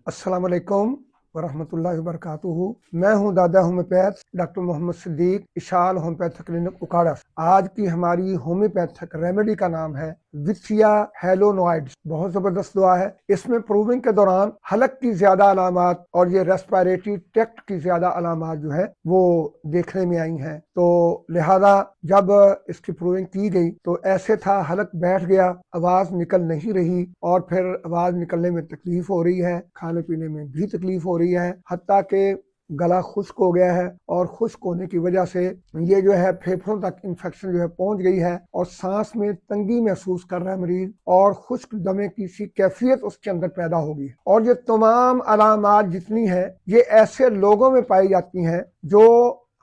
अस्सलाम वालेकुम वरहमतुल्लाहि वबरकातुहू। मैं हूं दादा homeopath doctor Mohammad Siddique, Ishal homeopath clinic उकाड़ा। आज की हमारी होम्योपैथिक रेमेडी का नाम है विथिया हेलोनोइड्स। बहुत जबरदस्त दवा है। इसमें प्रूविंग के दौरान हलक की ज्यादा अलामात और ये रेस्पिरेटरी ट्रैक्ट की ज्यादा अलामात जो है वो देखने में आई हैं। तो लिहाजा जब इसकी प्रूविंग की गई तो ऐसे था, हलक बैठ गया, आवाज निकल नहीं रही और फिर आवाज निकलने में तकलीफ हो रही है, खाने पीने में भी तकलीफ हो रही है, हत्ता के गला खुश्क हो गया है और खुश्क होने की वजह से ये जो है फेफड़ों तक इन्फेक्शन जो है पहुंच गई है और सांस में तंगी महसूस कर रहा है मरीज और खुश्क दमे की सी कैफियत उसके अंदर पैदा होगी। और ये तमाम अलामात जितनी है ये ऐसे लोगों में पाई जाती हैं जो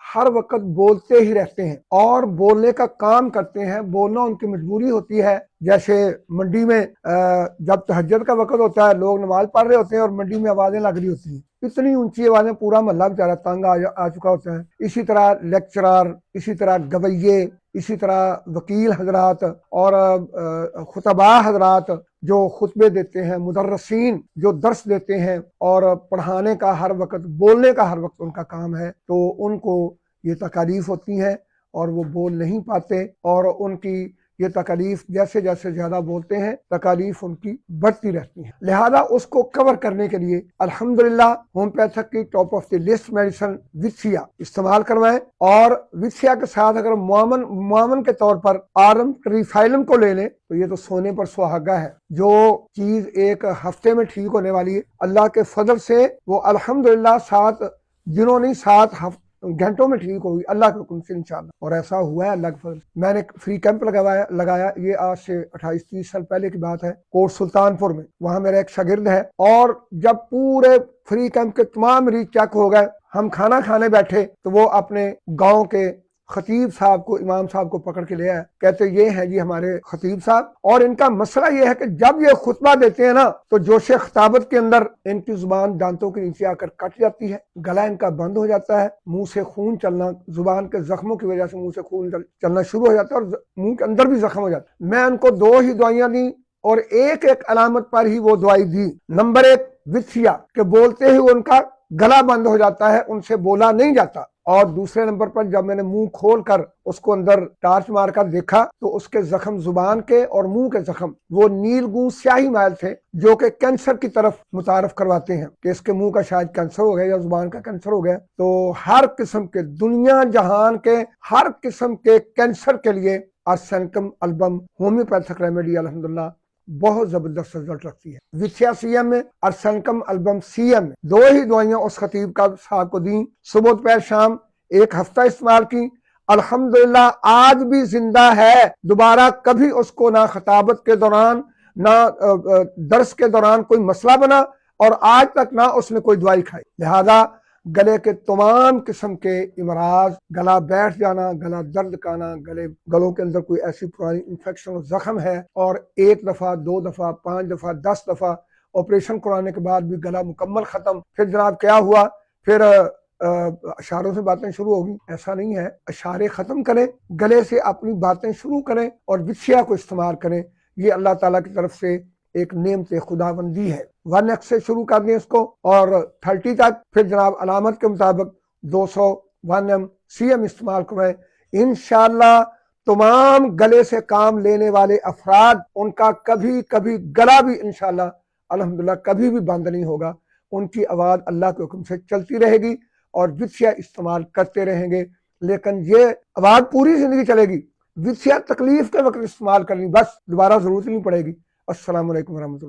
हर वक्त बोलते ही रहते हैं और बोलने का काम करते हैं, बोलना उनकी मजबूरी होती है। जैसे मंडी में जब तहज्जुद का वक्त होता है, लोग नमाज पढ़ रहे होते हैं और मंडी में आवाजें लग रही होती हैं, इतनी ऊंची आवाजें, पूरा मोहल्ला बेचारा तंग आ चुका होता है। इसी तरह लेक्चरर, इसी तरह गवैये, इसी तरह वकील हजरात और खुतबा हजरात जो खुतबे देते हैं, मुदर्रसीन जो दर्स देते हैं और पढ़ाने का हर वक्त, बोलने का हर वक्त उनका काम है, तो उनको ये तकलीफ होती है और वो बोल नहीं पाते और उनकी ये तकलीफ जैसे जैसे ज्यादा बोलते हैं तकलीफ उनकी बढ़ती रहती है। लिहाजा उसको कवर करने के लिए अल्हम्दुलिल्लाह होम्योपैथिक की top of the list medicine विथिया इस्तेमाल करवाएं और विथिया के साथ अगर मुआमन के तौर पर आरम ट्रीफाइलम को ले लें तो ये तो सोने पर सुहागा है। जो चीज एक हफ्ते में ठीक होने वाली है, अल्लाह के फजल से वो अल्हम्दुलिल्लाह 7 दिनों नहीं 7 घंटों में ठीक होगी अल्लाह के हुक्म से इंशाअल्लाह। और ऐसा हुआ है अल्लाह के फजल। मैंने फ्री कैंप लगाया, ये आज से 28-30 साल पहले की बात है, कोट सुल्तानपुर में। वहां मेरा एक शागिर्द है और जब पूरे फ्री कैंप के तमाम मरीज चेक हो गए, हम खाना खाने बैठे तो वो अपने गांव के खतीब साहब को, इमाम साहब को पकड़ के ले आए। कहते ये हैं जी हमारे खतीब साहब, और इनका मसला ये है कि जब ये खुतबा देते हैं ना तो जोशे खिताबत के अंदर इनकी जुबान दांतों के नीचे आकर कट जाती है, गला इनका बंद हो जाता है, मुंह से खून चलना, जुबान के जख्मों की वजह से मुंह से खून चलना शुरू हो जाता है और मुंह के अंदर भी जख्म हो जाता है। मैं उनको 2 ही दवाइयां दी और एक एक अलामत पर ही वो दवाई दी। नंबर 1 विथिया के बोलते ही उनका गला बंद हो जाता है, उनसे बोला नहीं जाता। और दूसरे नंबर पर जब मैंने मुंह खोल कर उसको अंदर टार्च मारकर देखा तो उसके जख्म, जुबान के और मुंह के जख्म, वो नीलगू स्याही माइल थे जो कि कैंसर की तरफ मुतारफ करवाते हैं कि इसके मुंह का शायद कैंसर हो गया या जुबान का कैंसर हो गया। तो हर किस्म के, दुनिया जहान के हर किस्म के कैंसर के लिए आर्सेनिकम अल्बम होम्योपैथिक रेमेडी अल्हम्दुलिल्लाह बहुत जबरदस्त रिजल्ट रखती है। विथिया सीएम में, आर्सेनिकम अल्बम सीएम में, 2 ही दवाइयां उस खतीब का साहब को दी, सुबह दोपहर शाम, 1 हफ्ता इस्तेमाल की। अल्हम्दुलिल्लाह आज भी जिंदा है, दोबारा कभी उसको ना खताबत के दौरान ना दर्स के दौरान कोई मसला बना और आज तक ना उसने कोई दवाई खाई। लिहाजा गले के तमाम किस्म के इमराज, गला बैठ जाना, गला दर्द करना, गलों के अंदर कोई ऐसी पुरानी इंफेक्शन और जख्म है और 1 दफा 2 दफा 5 दफा 10 दफा ऑपरेशन कराने के बाद भी गला मुकम्मल खत्म, फिर जनाब क्या हुआ, फिर अशारों से बातें शुरू होगी। ऐसा नहीं है, अशारे खत्म करें, गले से अपनी बातें शुरू करें और विथिया को इस्तेमाल करें। ये अल्लाह ताला की तरफ से एक नेमत खुदाबंदी है। 1x से शुरू कर दें इसको और 30 तक, फिर जनाब अलामत के मुताबिक 200 1m CM इस्तेमाल करें। इंशाअल्लाह तमाम गले से काम लेने वाले अफराद, उनका कभी कभी गला भी इंशाअल्लाह अल्हम्दुलिल्लाह कभी भी बंद नहीं होगा, उनकी आवाज अल्लाह के हुक्म से चलती रहेगी और विथिया इस्तेमाल करते रहेंगे। लेकिन ये आवाज पूरी जिंदगी चलेगी, विथिया तकलीफ के वक्त इस्तेमाल करनी, बस दोबारा जरूरत नहीं पड़ेगी। अस्सलाम वालेकुम रहमतुल्लाह।